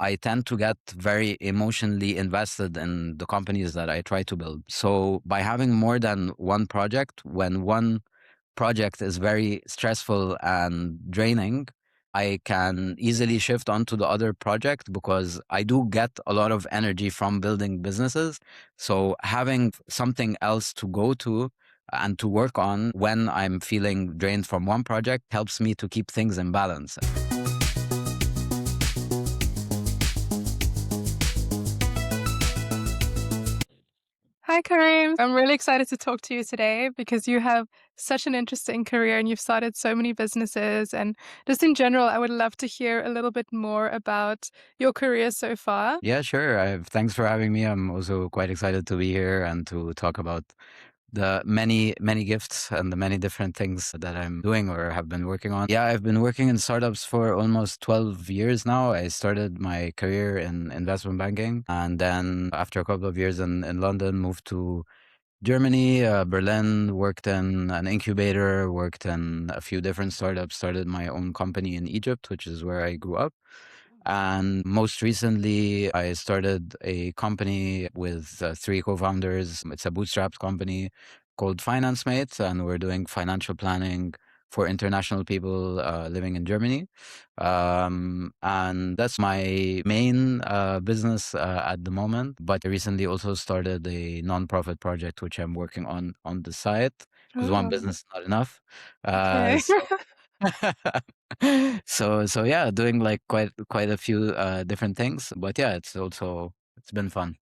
I tend to get very emotionally invested in the companies that I try to build. So by having more than one project, when one project is very stressful and draining, I can easily shift onto the other project because I do get a lot of energy from building businesses. So having something else to go to and to work on when I'm feeling drained from one project helps me to keep things in balance. Hi, Karim. I'm really excited to talk to you today because you have such an interesting career and you've started so many businesses. And just in general, I would love to hear a little bit more about your career so far. Yeah, sure. Thanks for having me. I'm also quite excited to be here and to talk about the many, many gifts and the many different things that I'm doing or have been working on. Yeah, I've been working in startups for almost 12 years now. I started my career in investment banking, and then after a couple of years in London, moved to Germany, Berlin, worked in an incubator, worked in a few different startups, started my own company in Egypt, which is where I grew up. And most recently, I started a company with three co-founders. It's a bootstrapped company called Financemate, and we're doing financial planning for international people living in Germany. And that's my main business at the moment. But I recently also started a nonprofit project, which I'm working on the side because one Oh, business is not enough. okay. So so yeah, doing like quite a few different things. But yeah, it's been fun.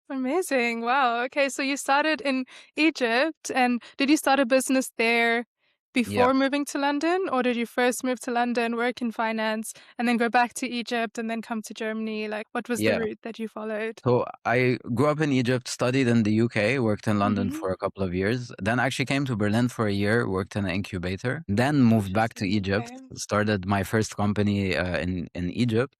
Amazing. Wow. Okay. So you started in Egypt, and did you start a business there Yeah. before moving to London, or did you first move to London, work in finance, and then go back to Egypt and then come to Germany? Like, what was the Yeah. route that you followed? So I grew up in Egypt, studied in the UK, worked in London Hmm. for a couple of years, then actually came to Berlin for a year, worked in an incubator, then moved back to Interesting. Egypt, Okay. started my first company in Egypt.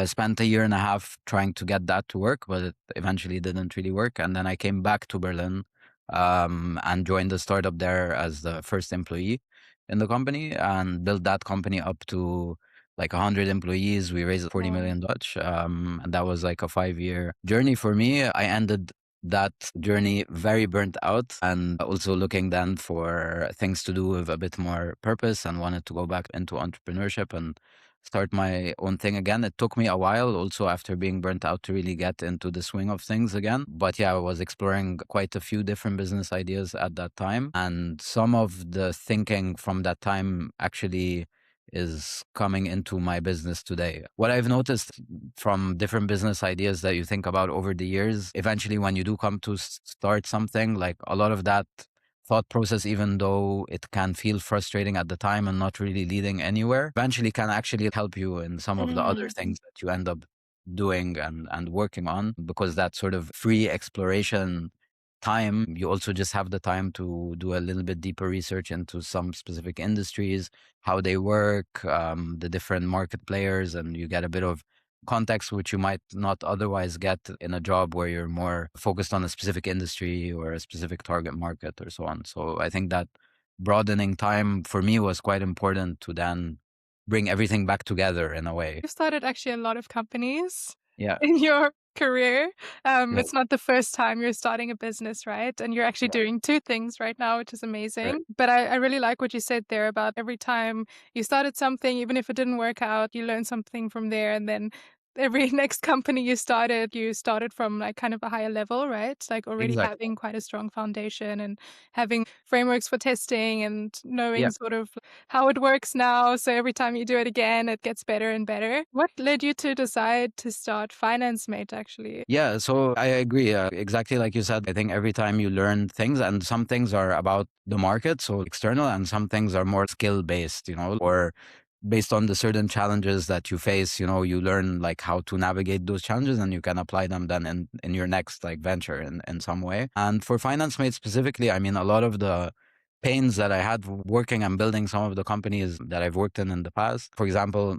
Spent a year and a half trying to get that to work, but it eventually didn't really work. And then I came back to Berlin and joined the startup there as the first employee in the company and built that company up to like 100 employees. We raised 40 Wow. million Dutch. And that was like a 5-year journey for me. I ended that journey very burnt out and also looking then for things to do with a bit more purpose and wanted to go back into entrepreneurship and start my own thing again. It took me a while also after being burnt out to really get into the swing of things again. But yeah, I was exploring quite a few different business ideas at that time. And some of the thinking from that time actually is coming into my business today. What I've noticed from different business ideas that you think about over the years, eventually when you do come to start something, like a lot of that thought process, even though it can feel frustrating at the time and not really leading anywhere, eventually can actually help you in some of the other Mm. things that you end up doing and working on, because that sort of free exploration time, you also just have the time to do a little bit deeper research into some specific industries, how they work, the different market players, and you get a bit of context which you might not otherwise get in a job where you're more focused on a specific industry or a specific target market or so on. So I think that broadening time for me was quite important to then bring everything back together in a way. You've started actually a lot of companies Yeah. in your career. Right. It's not the first time you're starting a business, right? And you're actually Right. doing 2 things right now, which is Right. amazing. But I really like what you said there about every time you started something, even if it didn't work out, you learned something from there, and then every next company you started from, like, kind of a higher level, right? Like, already Exactly. having quite a strong foundation and having frameworks for testing and knowing Yeah. sort of how it works now. So every time you do it again, it gets better and better. What led you to decide to start Financemate actually? Yeah, so I agree. Exactly like you said, I think every time you learn things, and some things are about the market, so external, and some things are more skill based, or based on the certain challenges that you face, you learn like how to navigate those challenges and you can apply them then in your next like venture in some way. And for FinanceMate specifically, I mean, a lot of the pains that I had working and building some of the companies that I've worked in the past, for example,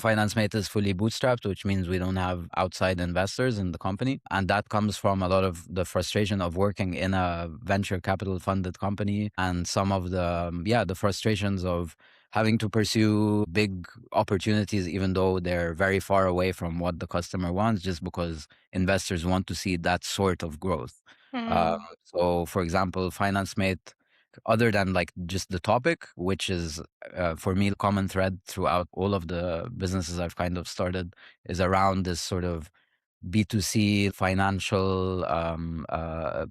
FinanceMate is fully bootstrapped, which means we don't have outside investors in the company. And that comes from a lot of the frustration of working in a venture capital funded company and some of the, the frustrations of having to pursue big opportunities, even though they're very far away from what the customer wants, just because investors want to see that sort of growth. Um, Mm. so, for example, Financemate, other than like just the topic, which is for me, common thread throughout all of the businesses I've kind of started, is around this sort of B2C financial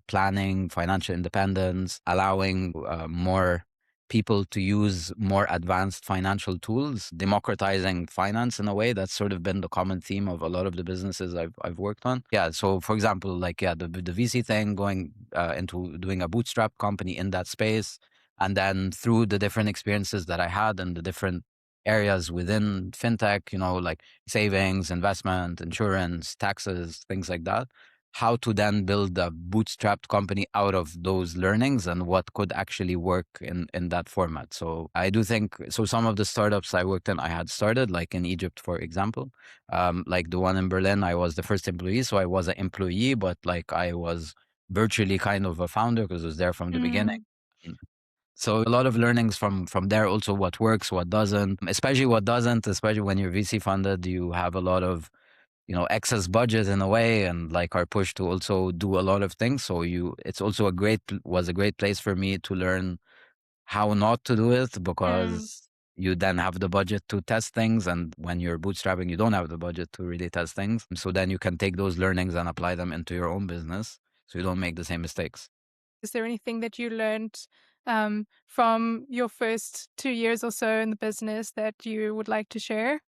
planning, financial independence, allowing more people to use more advanced financial tools, democratizing finance in a way. That's sort of been the common theme of a lot of the businesses I've worked on. Yeah. So, for example, like, yeah, the VC thing, going into doing a bootstrap company in that space. And then through the different experiences that I had and the different areas within fintech, like savings, investment, insurance, taxes, things like that, how to then build a bootstrapped company out of those learnings and what could actually work in that format. So I do think, so some of the startups I worked in, I had started, like in Egypt, for example, like the one in Berlin, I was the first employee. So I was an employee, but like I was virtually kind of a founder because I was there from the beginning. Mm. So a lot of learnings from there, also what works, what doesn't, especially what doesn't, especially when you're VC funded, you have a lot of, excess budget in a way, and like are pushed to also do a lot of things. So it's also was a great place for me to learn how not to do it, Mm. because you then have the budget to test things. And when you're bootstrapping, you don't have the budget to really test things. So then you can take those learnings and apply them into your own business so you don't make the same mistakes. Is there anything that you learned from your first 2 years or so in the business that you would like to share?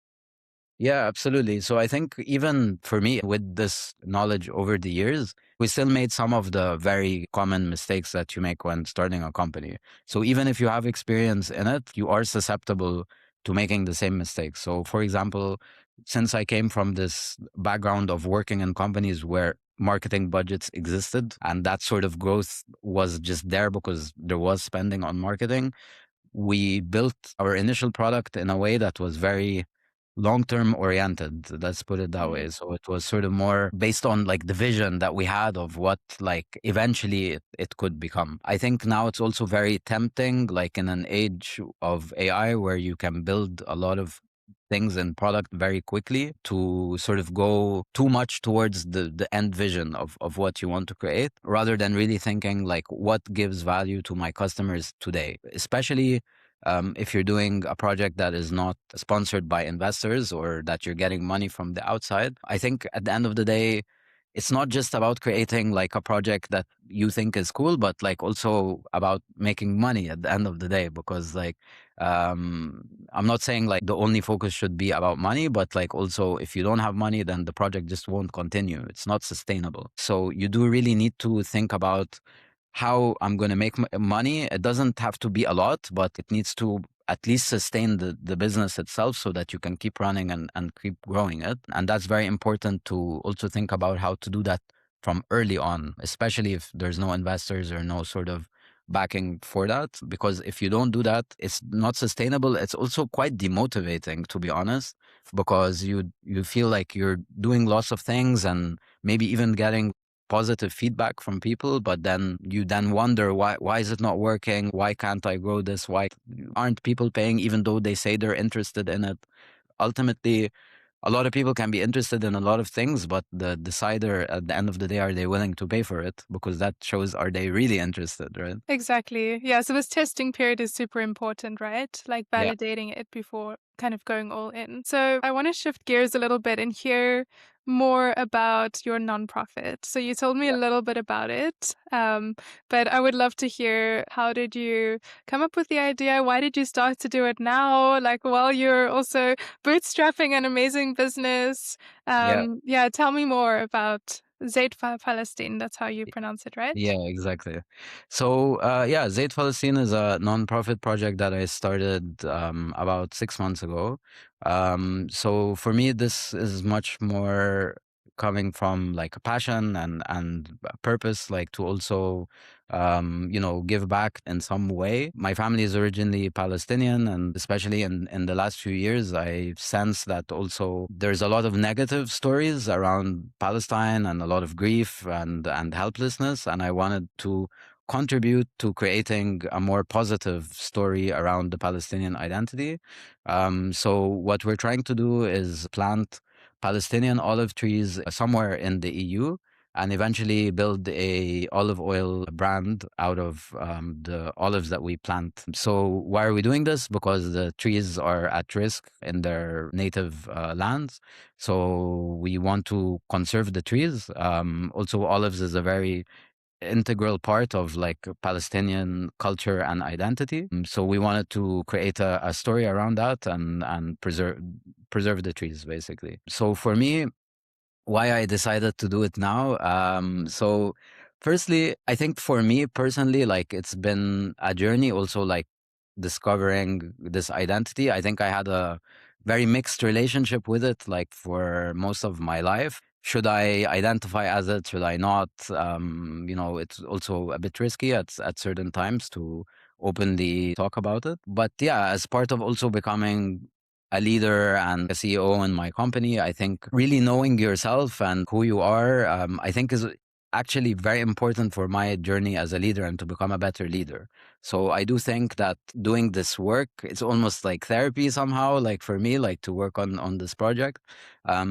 Yeah, absolutely. So I think even for me, with this knowledge over the years, we still made some of the very common mistakes that you make when starting a company. So even if you have experience in it, you are susceptible to making the same mistakes. So, for example, since I came from this background of working in companies where marketing budgets existed and that sort of growth was just there because there was spending on marketing, we built our initial product in a way that was very long-term oriented, let's put it that Mm. way. So it was sort of more based on like the vision that we had of what like eventually it could become. I think now it's also very tempting, like in an age of AI where you can build a lot of things in product very quickly, to sort of go too much towards the end vision of what you want to create, rather than really thinking like what gives value to my customers today, especially if you're doing a project that is not sponsored by investors or that you're getting money from the outside. I think at the end of the day, it's not just about creating like a project that you think is cool, but like also about making money at the end of the day. Because like, I'm not saying like the only focus should be about money, but like also if you don't have money, then the project just won't continue. It's not sustainable. So you do really need to think about how I'm going to make money. It doesn't have to be a lot, but it needs to at least sustain the business itself so that you can keep running and keep growing it. And that's very important to also think about how to do that from early on, especially if there's no investors or no sort of backing for that. Because if you don't do that, it's not sustainable. It's also quite demotivating, to be honest, because you feel like you're doing lots of things and maybe even getting positive feedback from people, but then you then wonder, why is it not working? Why can't I grow this? Why aren't people paying even though they say they're interested in it? Ultimately, a lot of people can be interested in a lot of things, but the decider at the end of the day, are they willing to pay for it? Because that shows, are they really interested, right? Exactly. Yeah. So this testing period is super important, right? Like Yeah. validating it before kind of going all in. So I want to shift gears a little bit and hear more about your nonprofit. So you told me a little bit about it, but I would love to hear, how did you come up with the idea? Why did you start to do it now? Like while you're also bootstrapping an amazing business. Yeah. Yeah, tell me more about Zeyt Falasteen. That's how you pronounce it, right? Yeah, exactly. So, yeah, Zeyt Falasteen is a nonprofit project that I started about 6 months ago. So for me, this is much more coming from like a passion and a purpose, like to also, give back in some way. My family is originally Palestinian, and especially in the last few years, I sense that also there's a lot of negative stories around Palestine and a lot of grief and helplessness. And I wanted to contribute to creating a more positive story around the Palestinian identity. So what we're trying to do is plant Palestinian olive trees somewhere in the EU and eventually build a olive oil brand out of the olives that we plant. So why are we doing this? Because the trees are at risk in their native lands. So we want to conserve the trees. Also, olives is a very integral part of like Palestinian culture and identity. So we wanted to create a story around that and preserve the trees basically. So for me, why I decided to do it now. So firstly, I think for me personally, like it's been a journey also like discovering this identity. I think I had a very mixed relationship with it, like for most of my life. Should I identify as it? Should I not? It's also a bit risky at certain times to openly talk about it. But yeah, as part of also becoming a leader and a CEO in my company, I think really knowing yourself and who you are, I think is actually very important for my journey as a leader and to become a better leader. So I do think that doing this work, it's almost like therapy somehow, like for me, like to work on this project.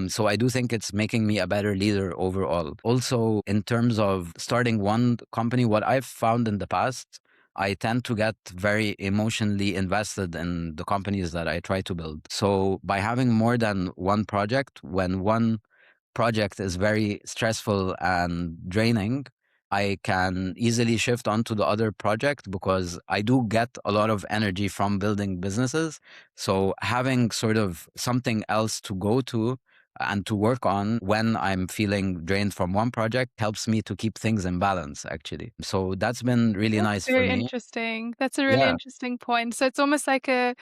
So I do think it's making me a better leader overall. Also, in terms of starting one company, what I've found in the past, I tend to get very emotionally invested in the companies that I try to build. So by having more than one project, when one project is very stressful and draining, I can easily shift onto the other project because I do get a lot of energy from building businesses. So having sort of something else to go to and to work on when I'm feeling drained from one project helps me to keep things in balance, actually. So that's been really That's nice for very me. interesting. That's a really Yeah, interesting point. So it's almost like a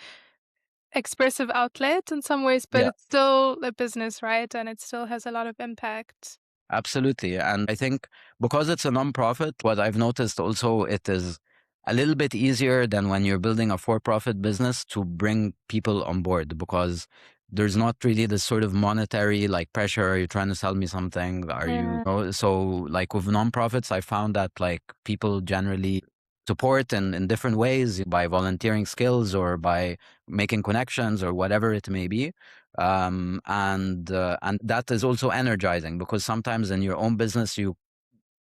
expressive outlet in some ways, but yeah. it's still a business, right? And it still has a lot of impact. Absolutely. And I think because it's a nonprofit, what I've noticed also, it is a little bit easier than when you're building a for-profit business to bring people on board because there's not really this sort of monetary like pressure. Are you trying to sell me something? Are you, Yeah. so like with nonprofits, I found that like people generally support in different ways by volunteering skills or by making connections or whatever it may be, and that is also energizing because sometimes in your own business you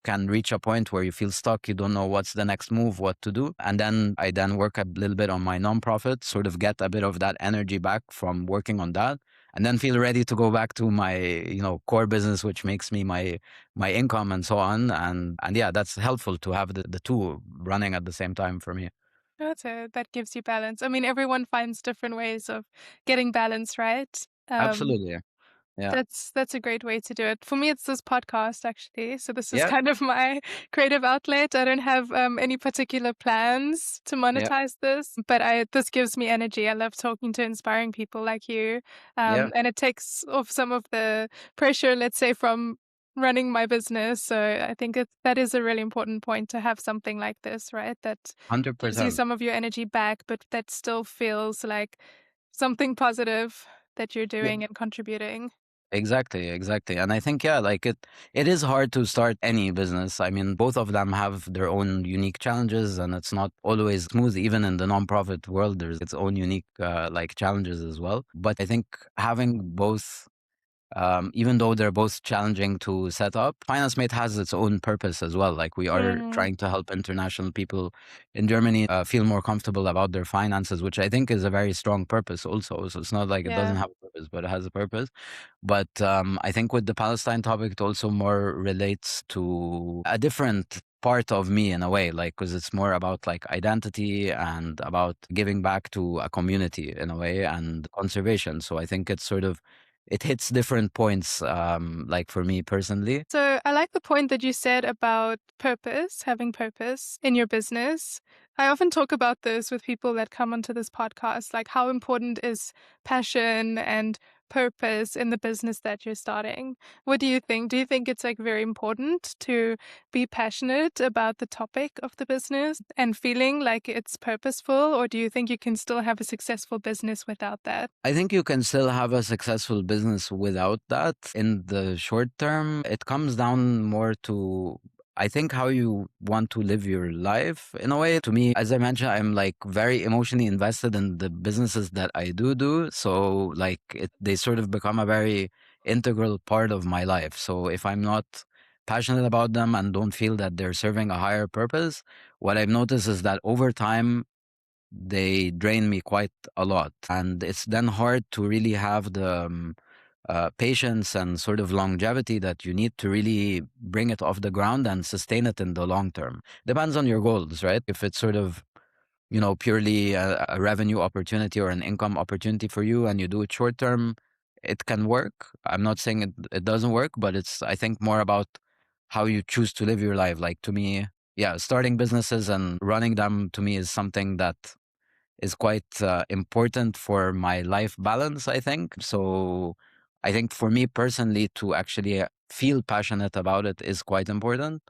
can reach a point where you feel stuck, you don't know what's the next move, what to do. And then I then work a little bit on my nonprofit, sort of get a bit of that energy back from working on that, and then feel ready to go back to my core business, which makes me my income and so on. And yeah, that's helpful to have the two running at the same time for me. That's it. That gives you balance. I mean, everyone finds different ways of getting balance, right? Um, Absolutely. Yeah. that's a great way to do it. For me, it's this podcast actually. So this is Yeah. kind of my creative outlet. I don't have any particular plans to Yeah. monetize this, but I this gives me energy. I love talking to inspiring people like you, Yeah. and it takes off some of the pressure, let's say, from running my business. So I think that is a really important point to have something like this, right? That gives you 100%. some of your energy back, but that still feels like something positive that you're Yeah. doing and contributing. Exactly, exactly. And I think, yeah, like it is hard to start any business. I mean, both of them have their own unique challenges and it's not always smooth. Even in the nonprofit world, there's its own unique like challenges as well. But I think having both, even though they're both challenging to set up, Financemate has its own purpose as well. Like we are Mm, trying to help international people in Germany feel more comfortable about their finances, which I think is a very strong purpose also. So it's not like it doesn't yeah. have a purpose, but it has a purpose. But I think with the Palestine topic, it also more relates to a different part of me in a way, like, because it's more about like identity and about giving back to a community in a way and conservation. So I think it's sort of, it hits different points, like for me personally. So I like the point that you said about purpose, having purpose in your business. I often talk about this with people that come onto this podcast, like how important is passion and purpose in the business that you're starting. What do you think? Do you think it's like very important to be passionate about the topic of the business and feeling like it's purposeful, or do you think you can still have a successful business without that? I think you can still have a successful business without that in the short term. It comes down more to I think how you want to live your life in a way, to me, as I mentioned, I'm like very emotionally invested in the businesses that I do. So like they sort of become a very integral part of my life. So if I'm not passionate about them and don't feel that they're serving a higher purpose, what I've noticed is that over time, they drain me quite a lot. And it's then hard to really have the patience and sort of longevity that you need to really bring it off the ground and sustain it in the long term. Depends on your goals, right? If it's sort of, purely a revenue opportunity or an income opportunity for you and you do it short term, it can work. I'm not saying it doesn't work, but it's, I think, more about how you choose to live your life. Like to me, yeah, starting businesses and running them to me is something that is quite important for my life balance, I think. So I think for me personally, to actually feel passionate about it is quite important,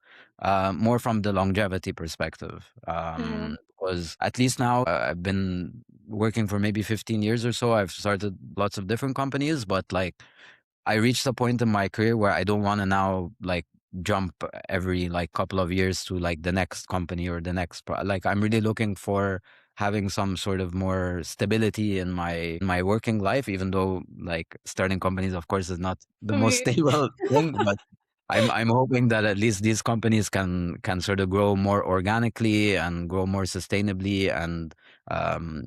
more from the longevity perspective. Mhm. Because at least now I've been working for maybe 15 years or so. I've started lots of different companies, but like I reached a point in my career where I don't want to now like jump every like couple of years to like the next company or the next like I'm really looking for having some sort of more stability in my working life, even though like starting companies of course is not the I most mean, stable thing, but I'm hoping that at least these companies can sort of grow more organically and grow more sustainably and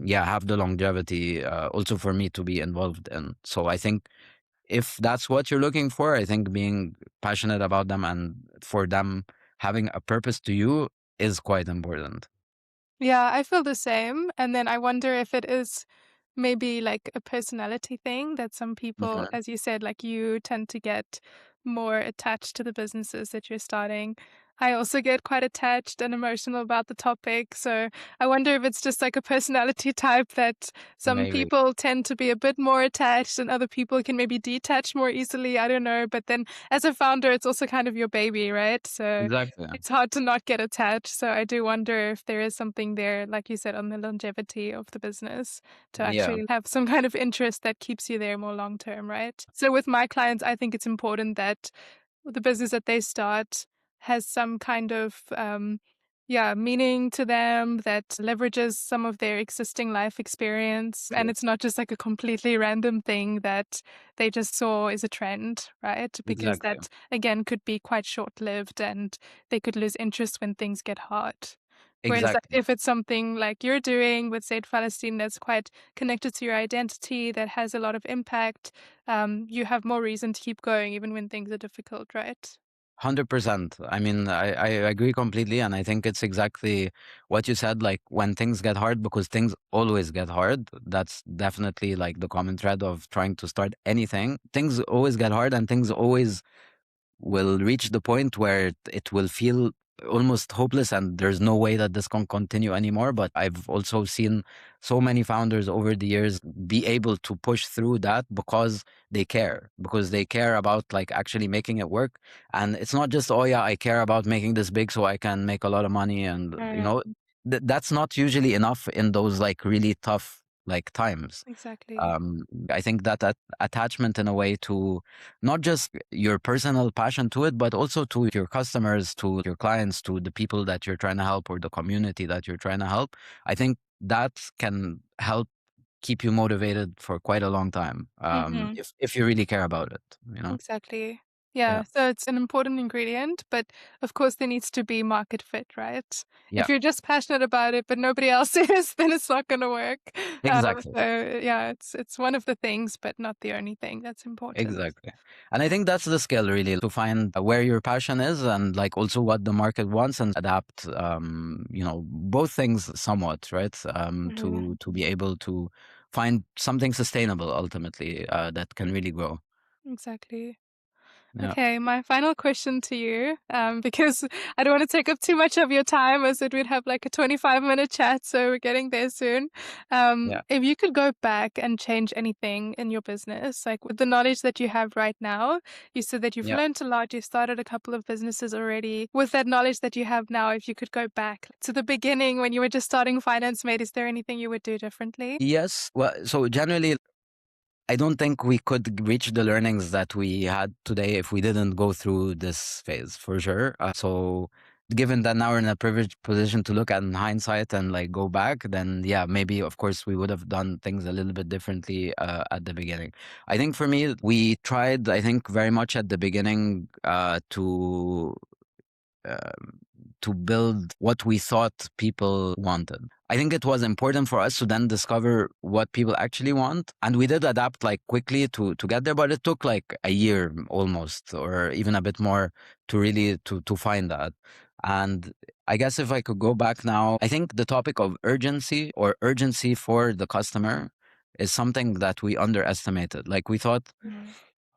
yeah, have the longevity also for me to be involved in. So I think if that's what you're looking for, I think being passionate about them and for them having a purpose to you is quite important. yeah, I feel the same. And then I wonder if it is maybe like a personality thing that some people, Mhm. as you said, like you tend to get more attached to the businesses that you're starting. I also get quite attached and emotional about the topic. So I wonder if it's just like a personality type that some Maybe. people tend to be a bit more attached and other people can maybe detach more easily. I don't know. But then as a founder, it's also kind of your baby, right? So Exactly. it's hard to not get attached. So I do wonder if there is something there, like you said, on the longevity of the business to Yeah. actually have some kind of interest that keeps you there more long term, right? So with my clients, I think it's important that the business that they start has some kind of yeah, meaning to them that leverages some of their existing life experience. And True. it's not just like a completely random thing that they just saw as a trend, right? Because Exactly. that, again, could be quite short lived and they could lose interest when things get hard. Whereas like, Exactly. if it's something like you're doing with Zeyt Falasteen that's quite connected to your identity, that has a lot of impact, you have more reason to keep going even when things are difficult, right? 100%. I mean, I agree completely. And I think it's exactly what you said. Like when things get hard, because things always get hard. That's definitely like the common thread of trying to start anything. Things always get hard and things always will reach the point where it will feel almost hopeless and there's no way that this can continue anymore. But I've also seen so many founders over the years be able to push through that because they care about like actually making it work. And it's not just, oh yeah, I care about making this big so I can make a lot of money. And Mm, that's not usually enough in those like really tough like times. exactly. I think that attachment in a way to not just your personal passion to it, but also to your customers, to your clients, to the people that you're trying to help or the community that you're trying to help. I think that can help keep you motivated for quite a long time. Mhm. If you really care about it. Exactly. Yeah. Yeah, so it's an important ingredient, but of course there needs to be market fit, right? Yeah. If you're just passionate about it, but nobody else is, then it's not gonna work. Exactly. So yeah, it's one of the things, but not the only thing that's important. Exactly. And I think that's the skill really to find where your passion is and like also what the market wants and adapt both things somewhat, right? Mhm. To be able to find something sustainable ultimately that can really grow. Exactly. Yeah. Okay, my final question to you, because I don't want to take up too much of your time, as it would have like a 25-minute chat, so we're getting there soon. Yeah. If you could go back and change anything in your business, like with the knowledge that you have right now, you said that you've Yeah. learned a lot, you've started a couple of businesses already. With that knowledge that you have now, if you could go back to the beginning when you were just starting Financemate, is there anything you would do differently? Yes. Well, so generally I don't think we could reach the learnings that we had today if we didn't go through this phase, for sure. So given that now we're in a privileged position to look at in hindsight and like go back, then yeah, maybe of course we would have done things a little bit differently at the beginning. I think for me, we tried, I think very much at the beginning um, to build what we thought people wanted. I think it was important for us to then discover what people actually want. And we did adapt like quickly to get there, but it took like a year almost, or even a bit more to really to find that. And I guess if I could go back now, I think the topic of urgency or urgency for the customer is something that we underestimated. Like we thought Mm.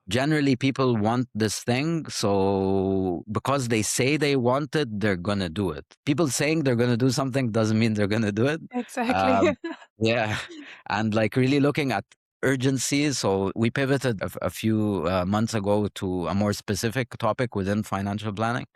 generally people want this thing, so because they say they want it, they're gonna do it. People saying they're gonna do something doesn't mean they're gonna do it. Exactly. um, yeah. And like really looking at urgency, so we pivoted a few months ago to a more specific topic within financial planning.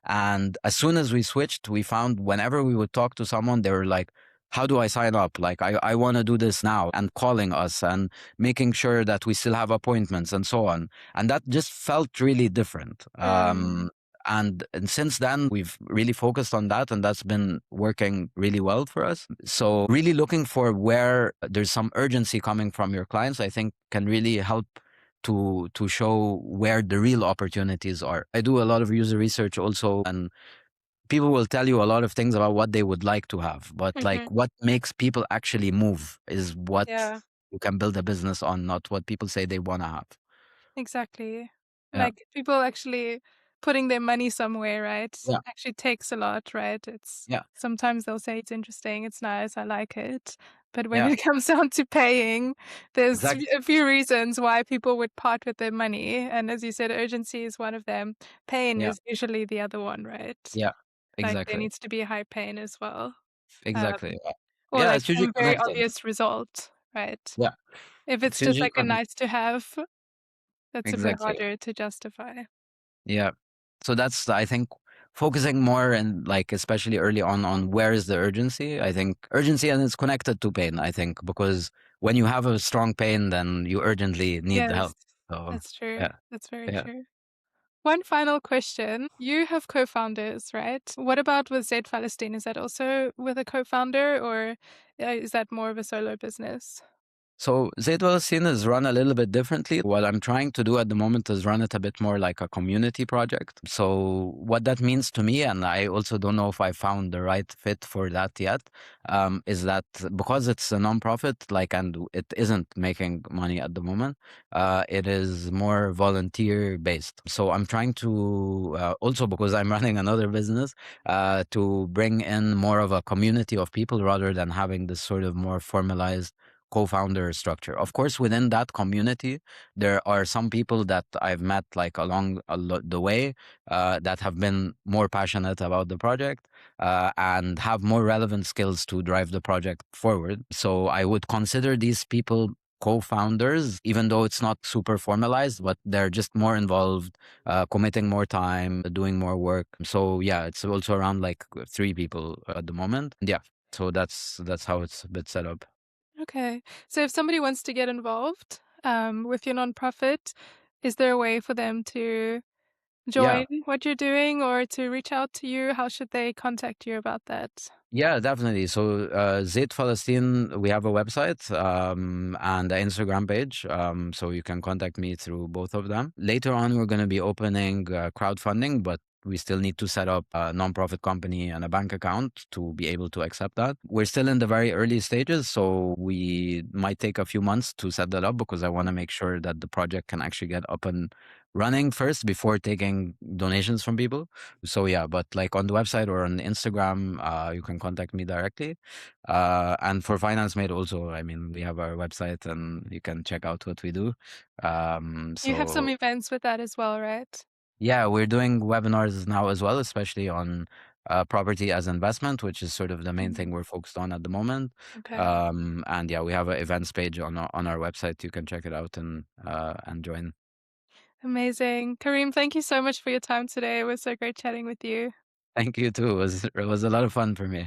And as soon as we switched, we found whenever we would talk to someone, they were like, how do I sign up? Like, I want to do this now, and calling us and making sure that we still have appointments and so on. And that just felt really different. Mm. And since then, we've really focused on that, and that's been working really well for us. So, really looking for where there's some urgency coming from your clients, I think can really help to show where the real opportunities are. I do a lot of user research also, and people will tell you a lot of things about what they would like to have, but like Mhm. what makes people actually move is what Yeah. you can build a business on, not what people say they want to have. Exactly. Yeah. Like, people actually putting their money somewhere, right, Yeah. actually takes a lot, right? It's Yeah. sometimes they'll say, "It's interesting, it's nice, I like it." But when Yeah. it comes down to paying, there's Exactly. a few reasons why people would part with their money, and as you said, urgency is one of them. Pain Yeah. is usually the other one, right? Yeah. Like, there Exactly. needs to be high pain as well, Exactly. um, Yeah. or, Yeah. like, It's usually some very connected. obvious result, right? Yeah. If it's It's just, usually like, a connected. nice to have, that's a bit Exactly. harder to justify. Yeah. So that's, I think, focusing more and like, especially early on where is the urgency. I think urgency, and it's connected to pain, I think, because when you have a strong pain, then you urgently need Yes, help. So, that's true. yeah. That's very Yeah. true. One final question. You have co-founders, right? What about with Zeyt Falasteen? Is that also with a co-founder, or is that more of a solo business? So Zeyt Falasteen is run a little bit differently. What I'm trying to do at the moment is run it a bit more like a community project. So what that means to me, and I also don't know if I found the right fit for that yet, is that because it's a nonprofit, like, and it isn't making money at the moment, it is more volunteer based. So I'm trying to also, because I'm running another business, to bring in more of a community of people rather than having this sort of more formalized co-founder structure. Of course, within that community, there are some people that I've met like along the way that have been more passionate about the project and have more relevant skills to drive the project forward. So I would consider these people co-founders, even though it's not super formalized, but they're just more involved, committing more time, doing more work. So yeah, it's also around like 3 people at the moment. Yeah, so that's how it's a bit set up. Okay. So if somebody wants to get involved with your nonprofit, is there a way for them to Yeah. join what you're doing or to reach out to you? How should they contact you about that? Yeah, definitely. So, Zeyt Falasteen, we have a website and an Instagram page. So you can contact me through both of them. Later on, we're going to be opening crowdfunding, but we still need to set up a nonprofit company and a bank account to be able to accept that. We're still in the very early stages, so we might take a few months to set that up because I want to make sure that the project can actually get up and running first before taking donations from people. So yeah, but like on the website or on Instagram, you can contact me directly. And for Financemate also, I mean, we have our website and you can check out what we do. You have some So events with that as well, right? yeah, we're doing webinars now as well, especially on property as investment, which is sort of the main thing Mhm. we're focused on at the moment. Okay. And yeah, we have an events page on our website. You can check it out and join. Amazing. Karim, thank you so much for your time today. It was so great chatting with you. Thank you too. It was a lot of fun for me.